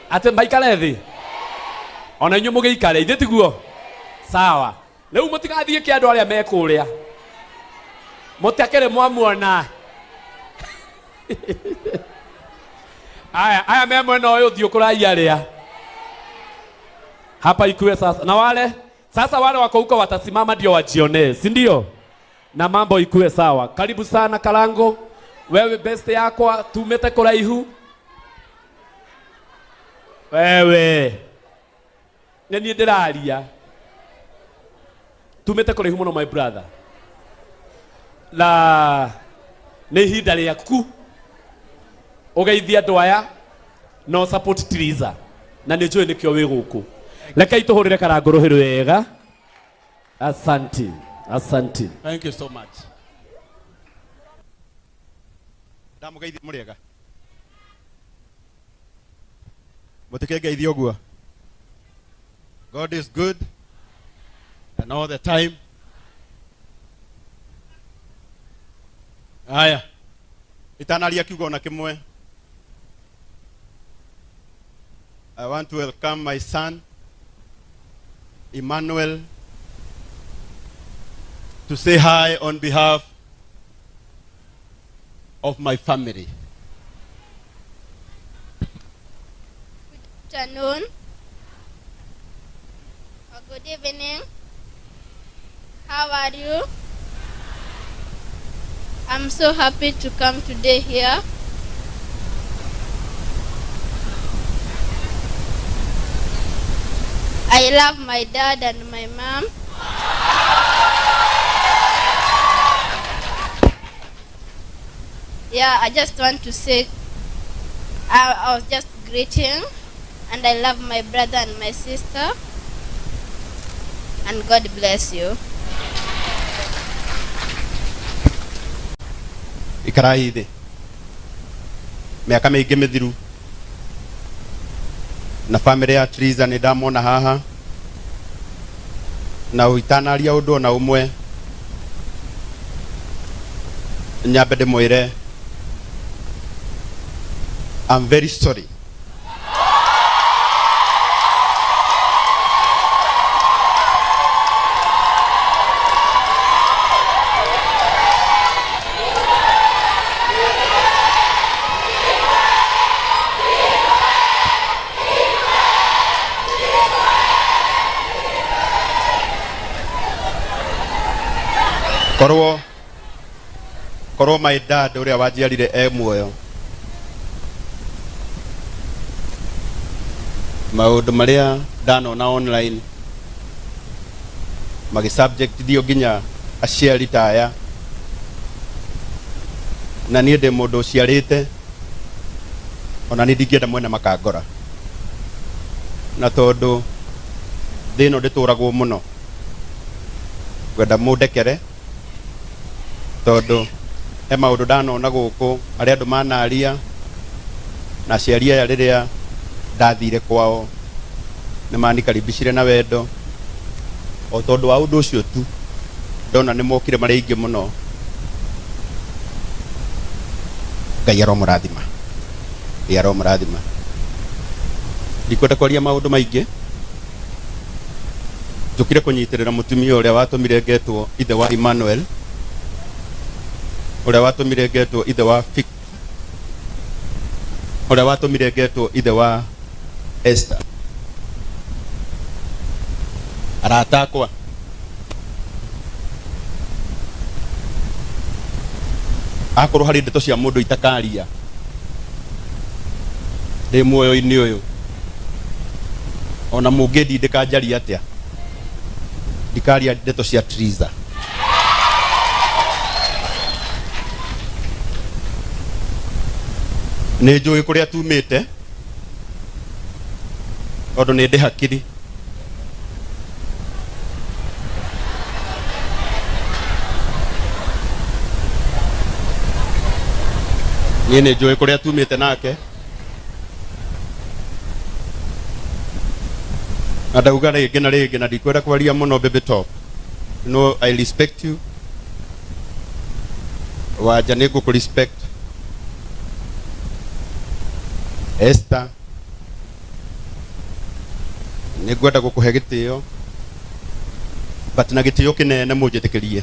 ate maikare thi ona inyu mugeikare ithe tiguo sawa leu mutigathie ki andu aria mekuria mutakere mwamuona aya me mwena uyu thio kuraia ria hapa ikuwe sasa na wale sasa wale wako huko watasimama ndio wajione si ndio na mambo ikuwe sawa karibu sana Karangu wewe best yako tumete kuraihu wewe nani ndiraria tumete kuraihu muno my brother la ni hinda riaku ugeithia andu aya no support Trizah na ni njui nikio wi guku lekai tuhurire Karangu ruhiru wega asante asante thank you so much ndamugeithia muriega mutikengeithia oguo God is good and all the time aya itanaria kiugo na kimwe I want to welcome my son Emmanuel to say hi on behalf of my family. Good afternoon or good evening. How are you? I'm so happy to come today here. I love my dad and my mom. Yeah, I just want to say I was just greeting and I love my brother and my sister and God bless you. Ikarai thi miaka mingi mithiru na family ya Trizah ni ndamona haha na uitanaria undu na umwe nyambe ndimwire I'm very sorry korwo my dad uria wanjiarire muoyo maundu maria ndanona online magi subject dio ginya aciari taya na nie ndi mundu uciarite ona ni ndingienda mwena makangora na tondu thino ndituragwo muno gwenda mundekere tondu he maundu ndanona guku aria andu manaria na aciari aya riria ndathire kwao ni manikaribicire na wendo o tondu wa undu ucio tu ndona ni mokire mari ingi muno Ngai aromurathima ndikwenda kwaria maundu maingi njukire kunyitirira mutumia uria watumire ngetwo ithe wa Emmanuel uria watumire ngetwo ithe wa uria watumire ngetwo ithe wa Esther arata akwa akorwo hari ndeto cia mundu itakaria ndi muoyo-ini uyu ona mungendi ndikanjaria atia ndikaria ndeto cia Trizah ni njui kuria tumite tondu ni ndi hakiri ni njui kuria tumite nake na ndauga ringi na ringi na ndikwenda kwaria muno baby top no I respect you waja ni guku respect Esther nĩ ngwenda gũkũhe gĩtĩo but na gĩtĩo kĩnene mũnjĩtĩkĩrie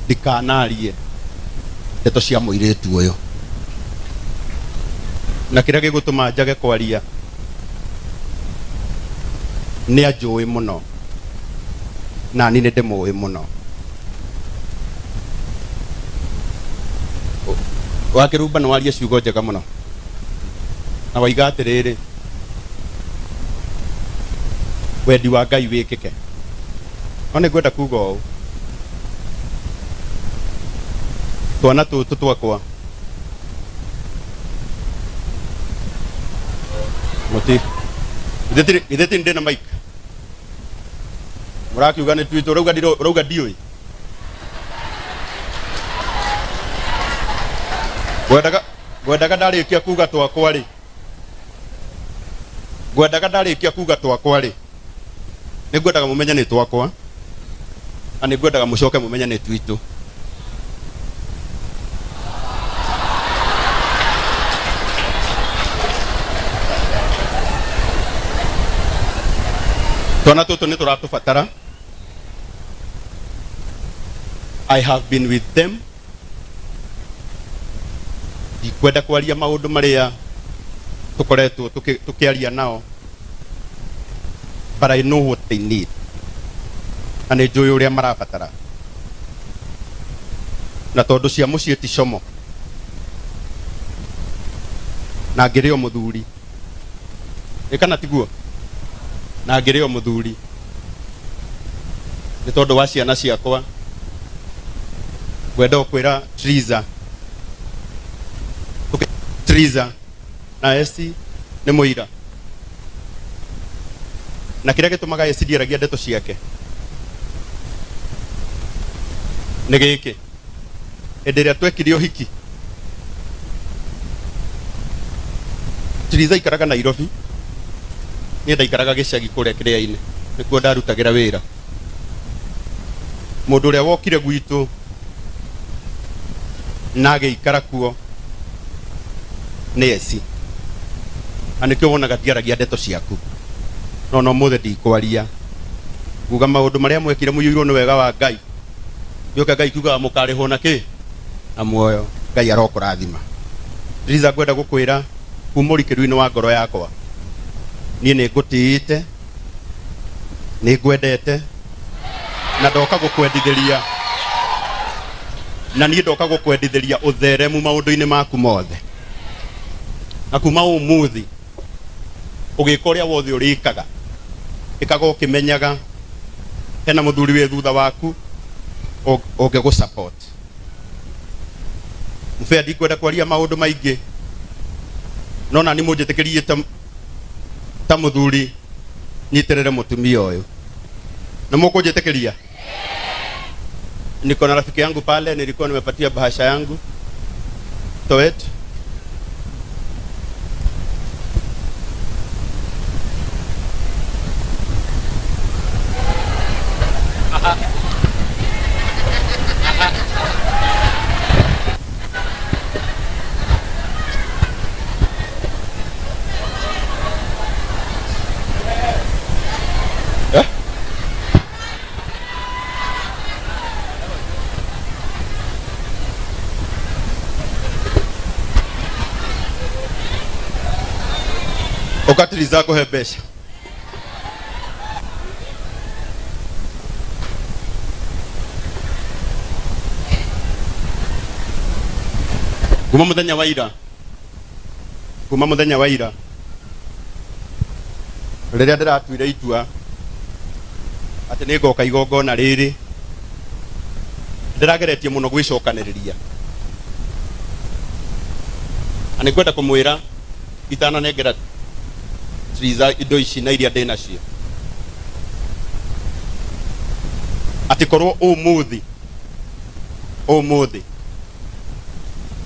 ndikanarie ndeto cia mũirĩtu ũyũ na kĩrĩa gĩgũtũma njage kwaria nĩ anjũĩ mũno na niĩ nĩ ndĩmũĩ mũno. Wakĩrumba nĩ waria ciugo njega mũno na waiga atĩrĩrĩ wendi wa Ngai wĩkĩke. No nĩ ngwenda kuga ũũ, twana tũtũ twakwa mũti ithe ti ndĩ na mic mũrakiuga nĩ twitũ rauga ndiũĩ ngwendaga ndarĩkia kuga twakwa rĩ nĩ ngwendaga mũmenye nĩ twakwa na nĩ ngwendaga mũcoke mũmenye nĩ twitũ. Twana tũtũ nĩ tũratũbatara. I have been with them. Ndikwenda kwaria maũndũ marĩa tũkoretwo tũkĩaria nao, but I know what they need. Na nĩ njũĩ ũrĩa marabatara. Na tondũ cia mũciĩ ti como na ngĩrĩ o mũthuri kana tiguo na ngĩrĩ o mũthuri nĩ tondũ wa ciana ciakwa ngwenda kwĩra Trizah na Esi nĩ mũira na kĩrĩa gĩtũmaga Esi ndiaragia ndeto ciake nĩ gĩkĩ. Hĩndĩ ĩrĩa twekire ũhiki Trizah ikaraga Nairobi, niĩ ndaikaraga gĩcagi kũrĩa kĩrĩa-inĩ, nĩkuo ndarutagĩra wĩra. Mũndũ ũrĩa wokire gwitũ na agĩikara kuo nĩ Esi, na nĩkĩo wonaga ndiaragia ndeto ciaku. No ũmũthĩ ndikwaria kuga maũndũ marĩa mwekire mũiyũirwo nĩ wega wa Ngai. Nĩoka Ngai kiugaga mũkarĩhwo na kĩ? Na muoyo. Ngai arokũrathima. Trizah ngwenda gũkwĩra kuma ũrikĩru-inĩ wa ngoro yakwa, niĩ nĩ ngũtĩĩte, nĩ ngwendete na ndoka gũkwendithĩria, na niĩ ndoka gũkwendithĩria ũtheremu maũndũ-inĩ maku mothe. Na kuma ũmũthĩ ũgĩka ũrĩa wothe ũrĩkaga ĩkaga ũkĩmenyaga hena mũthuri wĩ thutha waku ũngĩgũsupport. Mfea ndikwenda kwaria maũndũ maingĩ, no na nĩ mũnjĩtĩkĩrie ta mũthuri nyitĩrĩre mũtumia ũyũ. Na mũkũnjĩtĩkĩria? Niko na rafiki yangu pale, nilikuwa nimepatia bahasha yangu Toet. Trizah kũhe mbeca. Kuma mũthenya wa ira rĩrĩa ndĩratuire itua atĩ nĩ ngoka igongona rĩrĩ, ndĩrageretie mũno gwĩcokanĩrĩria. Na nĩ ngwenda kũmwĩra itananengera Trizah indo ici na iria ndĩ nacio atĩ korwo ũmũthĩ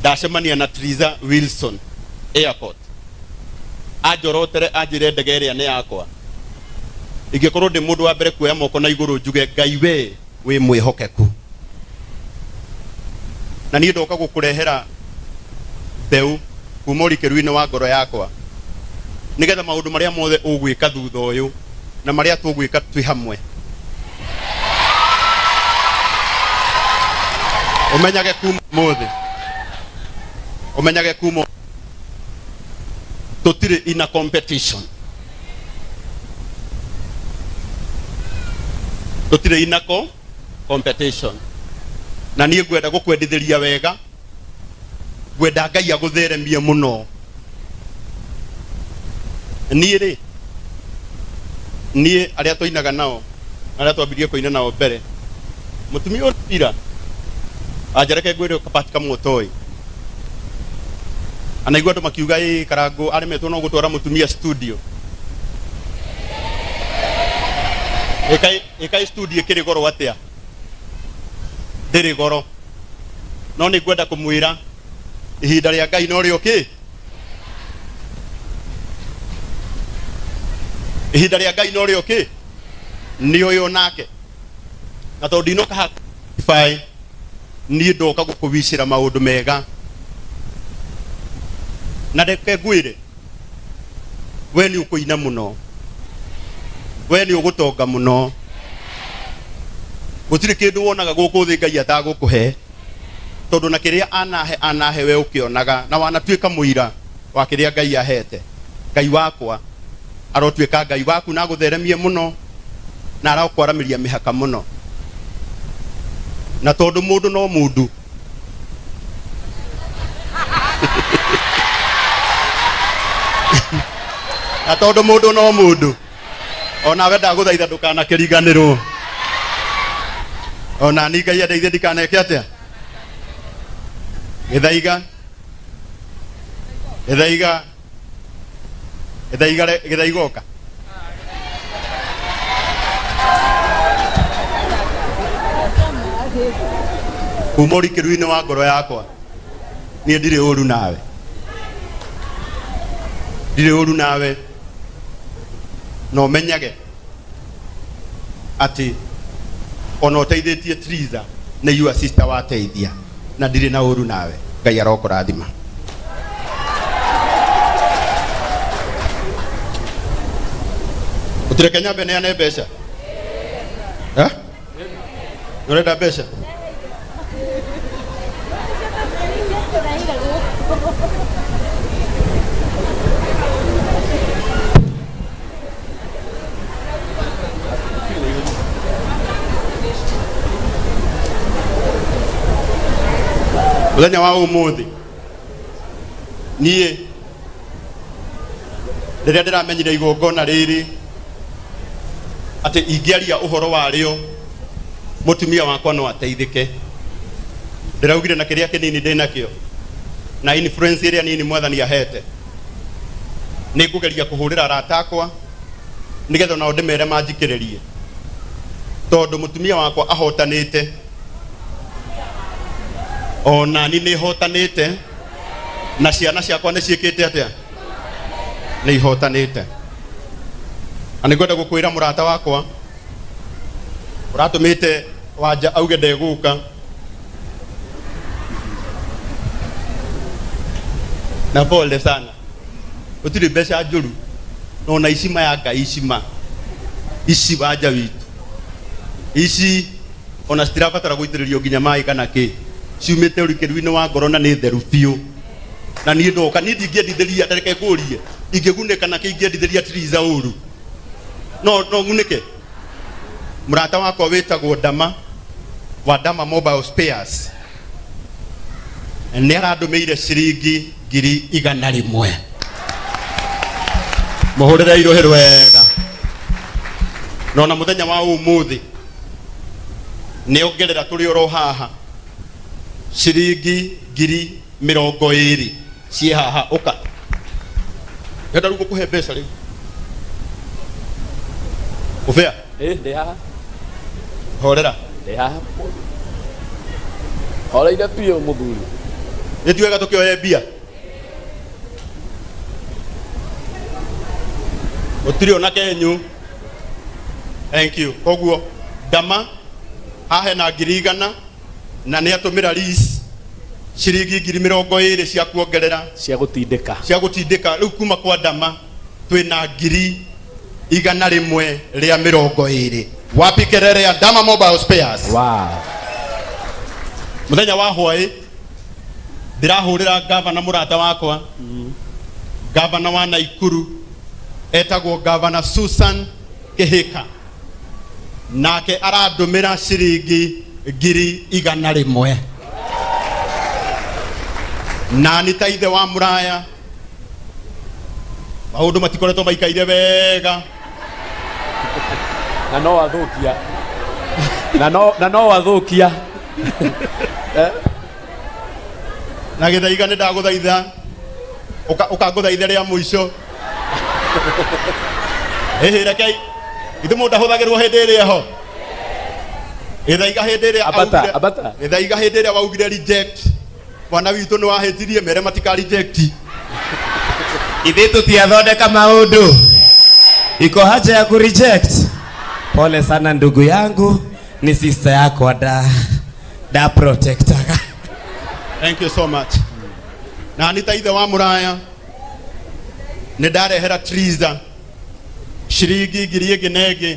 ndacemania na Trizah Wilson airport anjorotere anjĩre ndege ĩrĩa nĩ yakwa, ingĩkorwo ndĩ mũndũ wa mbere kuoya moko na igũrũ njuge Ngai we wĩ mwĩhokeku, na niĩ ndoka gũkũrehera mbeũ kuma ũrikĩru-inĩ wa ngoro yakwa, nĩgetha maũndũ marĩa mothe ũgwĩka thutha ũyũ na maria tugwika twi hamwe umenyage kuma mothe umenyage kuma tutire ina competition tutire ina competition na niĩ ngwenda gũkwendithĩria wega ngwenda Ngai agũtheremie mũno niĩ arĩa tũinaga nao arĩa twambirie kũina nao mbere mũtumia ũyũ Trizah ajareke ngwĩre kapatika mũtoi anaigua andũ makiuga Karangu aremetwo no gũtwara mũtumia studio ĩkai studio kĩrĩ goro atĩa ndĩrĩ goro no nĩ ngwenda kũmwĩra ihinda rĩa Ngai no rĩo ihinda rĩa Ngai no rĩo nĩ ũyũ nake na tondũ ndinoka haha niĩ ndoka gũkũwicĩra maũndũ mega na reke ngwĩre we nĩ ũkũina mũno we nĩ ũgũtonga mũno gũtirĩ kĩndũ wonaga gũkũ thĩ Ngai atagũkũhe tondũ na kĩrĩa anahe we ũkĩonaga na wanatuĩka mũira wa kĩrĩa Ngai ahete Ngai wakwa arotuĩka Ngai waku na gũtheremie mũno na arakwaramĩria mĩhaka mũno na tondũ mũndũ no mũndũ na tondũ mũndũ no mũndũ ona we ndagũthaitha ndũkanakĩriganĩrwo ona ni Ngai endeithie ndikaneke atĩa gĩthaigoka kuma ũrikĩru-inĩ wa ngoro yakwa niĩ ndirĩ ũru nawe no menyage ati ona ũteithĩtie Trizah nĩ your sister wateithia na ndirĩ na ũru nawe Ngai arokũrathima ũtireke nyambe neane mbeca nĩũrenda mbeca mũthenya wa ũmũthĩ niĩ rĩrĩa ndĩramenyire igongona rĩrĩ atĩ ingĩaria ũhoro warĩo mũtumia wakwa no ateithĩke ndĩraugire na kĩrĩa kĩnini ndĩnakĩo na influence ĩrĩa nini Mwathani ahete nĩ ngũgeria kũhũrĩra arata akwa nĩgetha nao ndĩmere manjikĩrĩrie tondũ mũtumia wakwa ahotanĩte ona ni nĩ hotanĩte na ciana ciakwa nĩ ciĩkĩte atĩa nĩ ihotanĩte ani ngwenda gũkwĩra mũrata wakwa ũratũmĩte wanja auge ndegũka na pole sana ũtirĩ mbeca njũru no na icima ya Ngai ici wanja witũ ici ona citirabatara gũitĩrĩrio nginya maĩ kana kĩ ciumĩte ũrikĩru-inĩ wa ngoro na nĩ theru biũ na niĩ ndoka niĩ ndingĩendithĩria tareke kũrie ingĩgunĩka na ingĩendithĩria Trizah ũru no ngunĩke mũrata wakwa wĩtagwo Dama Mobile Spares nĩ arandũmĩire ciringi 100,000 mũhũrĩre irũhĩ rwega nona mũthenya wa ũmũthĩ nĩ ongerera tũrĩ oro haha ciringi 20,000 ciĩ haha ũka ngenda rĩu gũkũhe mbeca rĩu ũbea ndĩ haha horera ndĩ haha horeire biũ mũthuri nĩ tiwega tũkĩoye mbia gũtirĩ ona kenyũ thank you koguo Dama hahe na 100,000 na nĩ atũmĩra lease ciringi 20,000 cia kuongerera cia gũtindĩka rĩu kuma kwa Dama twĩna igana rimwe ria mirongo iri. Wapi kerere ya Dama Mobile Spares. Wow. Muthenya wa hwai ndirahurira gavana murata wakwa. Gavana wa Naikuru etagwo Gavana Susan Kihika. Nake aradumira ciringi ngiri igana rimwe. Na nĩ ta ithe wa Muraya. Maundu matikoretwo maikaire wega. Na no wathukia. Na no wathukia. Na githaiga nĩ ndagũthaitha. Ũkangũthaitha rĩa mũico. Rekei. Ithe mũndũ ahũthagĩrwo hĩndĩ ĩrĩa ho. Githaiga hĩndĩ ĩrĩa abata. Githaiga hĩndĩ ĩrĩa waugire reject. Mwana witũ nĩ wahĩtirie mere matika reject. Ithe tutiathondeka maundu. Iko haja ya kureject. Pole sana ndugu yangu, ni sister yako da protector. Thank you so much. Na nĩ ta ithe wa Muraya. Nĩ ndarehera Trizah ciringi ngiri ĩngĩ na ĩngĩ,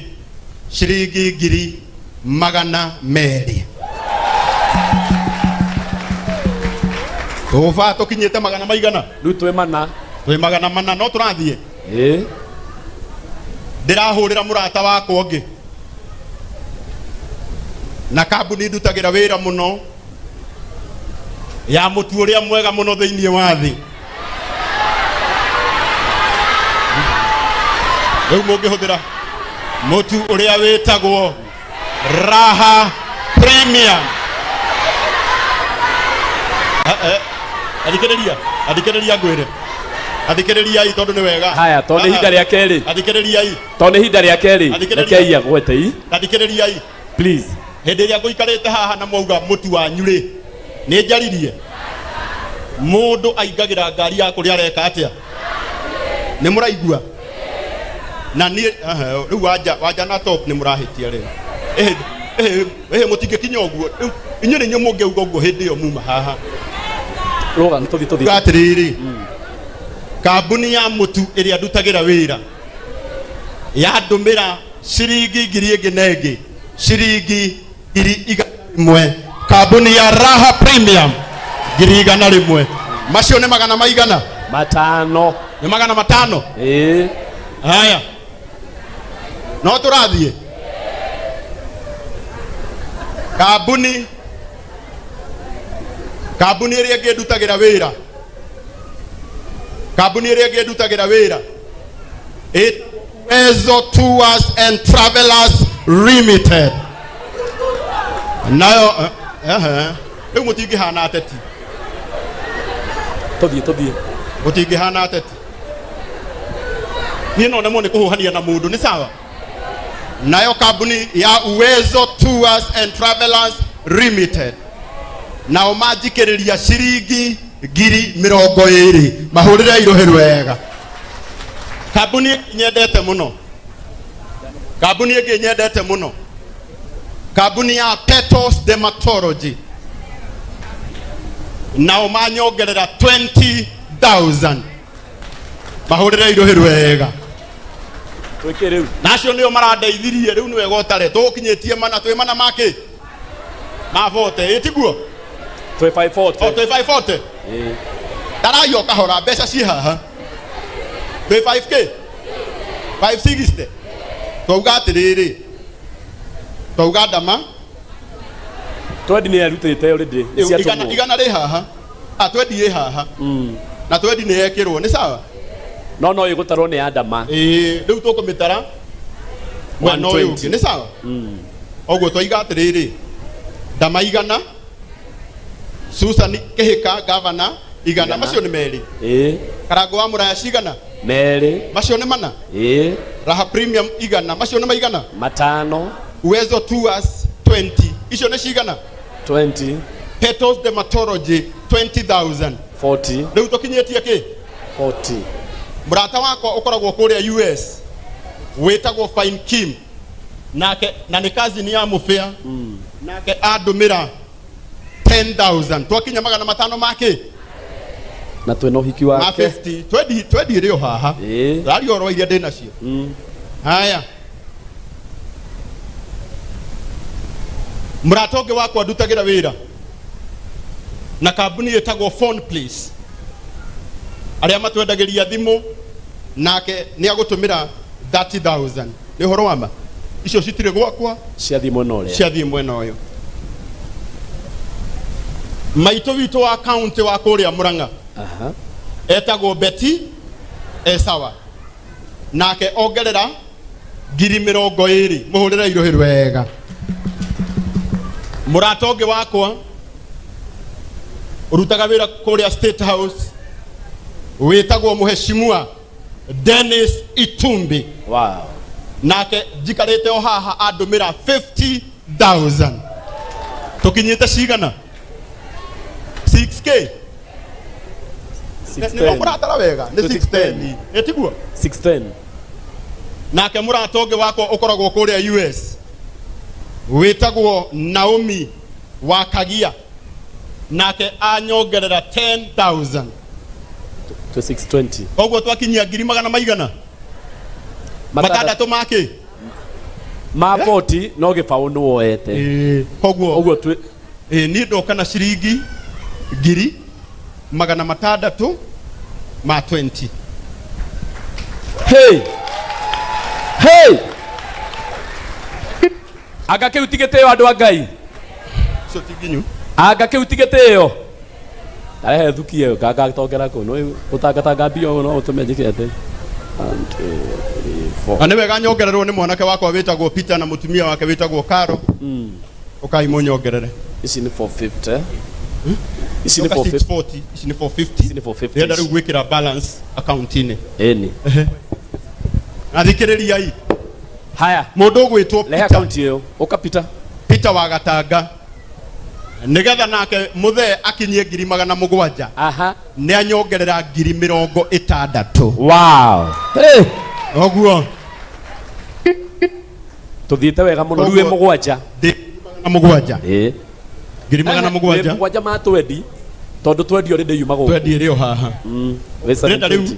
ciringi ngiri magana merĩ. Ufa tukinyete magana maigana? Riu twi mana. Twi magana mana no turathie. Ndirahurira murata wakwa ũngĩ. Na kambuni ndutagira wĩra muno. Ya mutu uria mwega muno thĩinĩ wa thĩ. Rĩu mũngĩhũthĩra mutu uria wĩtagwo Raha Premium. Adikĩrĩria ngwĩre. Adikĩrĩriai tondu nĩ wega. Haya, tondu hinda rĩa kerĩ. Adikĩrĩriai. Tondu hinda rĩa kerĩ. Rekei agwete. Adikĩrĩriai. Please. Hĩndĩ ĩrĩa ngũikarĩte haha na mwauga mutu wanyu rĩ, nĩ njaririe. Mũndũ aingagĩra ngari ya kũrĩa areka atĩa. Nĩ mũraigua. Na niĩ rĩu wanja na top nĩ mũrahĩtia rĩu. Mũtingĩkinya ũguo. Inyuĩ nĩ inyuĩ mũngĩuga ũguo hĩndĩ ĩyo muma haha. Roga tuthi. Gatiriri. Kambuni ya mutu ĩrĩa ndutagira wĩra ya ndumĩra ciringi ngiri ĩngĩ na ĩngĩ, ciringi ngiri igana rĩmwe. Kambuni ya Raha Premium ngiri igana rĩmwe. Macio nĩ magana maigana? Matano. Nĩ magana matano? Haya. No tũrathiĩ. Kambuni ĩrĩa ĩngĩ ndutagira wĩra. Kambuni ĩrĩa ĩngĩ ndutagira wĩra. Ezo Tours and Travelers Limited. Nayo rĩu mũtingĩhana ateti. Tuthi. Mũtingĩhana ateti. Niĩ no nemwo nĩ kũhuhania na mũndũ nĩ sawa. Nayo kambuni ya Uwezo Tours and Travelers Limited. Nao manjikĩrĩria ciringi ngiri mĩrongo ĩrĩ. Mahũrĩre irohe wega. Kambuni nyendete muno. Kambuni ĩngĩ nyendete muno. Kambuni ya Petals Dermatology. Nao manyongerera 20,000. Mahũrĩre irohe wega. Twĩke rĩu. Nacio nĩo marandeithirie rĩu nĩ wega ũtare. Tũkinyĩtie mana twĩ mana makĩ. Ma vote ĩtiguo. Twĩ 540. Twĩ 540. Tarayo kahora mbeca ciĩ haha. Twĩ 5k. 560. Twauga atĩrĩrĩ. Twauga ndama. Twendi nĩ arutĩte already. Igana rĩ haha. Twendi ĩ haha. Na twendi nĩ yekĩrwo nĩ sawa. No ĩgũtarwo nĩ ya ndama. Rĩu tũkũmĩtara. Mwena ũyũ ũngĩ nĩ sawa. Ũguo twaiga atĩrĩrĩ. Ndama igana. Susan Kihika Governor igana. Macio nĩ merĩ. Karangu wa Muraya cigana? Merĩ. Macio nĩ mana? Raha Premium igana. Macio nĩ maigana? Matano. Uwezo Tours 20. Icio nĩ cigana? 20. Petals Dermatology 20,000. 40. Rĩu tũkinyĩtie kĩ? 40. Murata wakwa ũkoragwo kũrĩa US. Wĩtagwo Fine Kim. Nake na nĩ cousin ya mũbĩa. Nake andũmĩra 10,000. Twakinya magana matano make. Na twĩna ũhiki wake. Ma 50. Twendi rĩo haha. Rari oro iria ndĩ nacio. haya muratoge wakwa ndutagira wira na kambuni yetagwo phone please aria matwendagiria thimu nake ni agutumira 30,000 ni horo wama icio citire gwakwa cia thimu no cia thimu eno yo maito wito wa account wa kuria Murang'a etagwo Beti esawa nake ongerera 20,000 muhurira irohiru wega muratonge wakwa urutaga wira kuria State House witagwo muheshimua Dennis Itumbi wow nake jikarete o haha andumira 50,000 tukinyite cigana 6k 610 ni muratara wega ni 610 etiguo 610 nake muratonge wakwa ukoragwo kuria US witagwo Naomi Wakagia nake anyongerera 10,000 to 620 ogwo twakinyia ngiri magana maigana matandatu make ma 40 no gibaũ nĩ woete ogwo ni ndoka na ciringi ngiri magana matandatu ma 20 hey hey aga kä u tigä yo andå a Ngai so tiginyu aga kä u tigä yo arehe thuki ä yo ngagatongera kå no gå tangatanga mbio no å tå me njä ke atä ane wega nyongererwo nĩ mwanake wakwa wĩtagwo Peter na mutumia wake wĩtagwo Karo ukai munyongerere ici nĩ 450 ici nĩ 450 ici nĩ 450 rĩenda rĩu gwĩkĩra balance account-inĩ eni athikĩrĩriai haya mũndũ ũgwĩtwo lehe account ĩyo ũka Peter wa Gatanga nigetha nake muthee akinyie 700 aha ni anyongerera 60,000 wow hey ogwo tuthiĩte wega mũno rĩu mũgwanja 700 700 ma twendi tondu twendi already yuma go twendi ĩrĩ o haha rĩu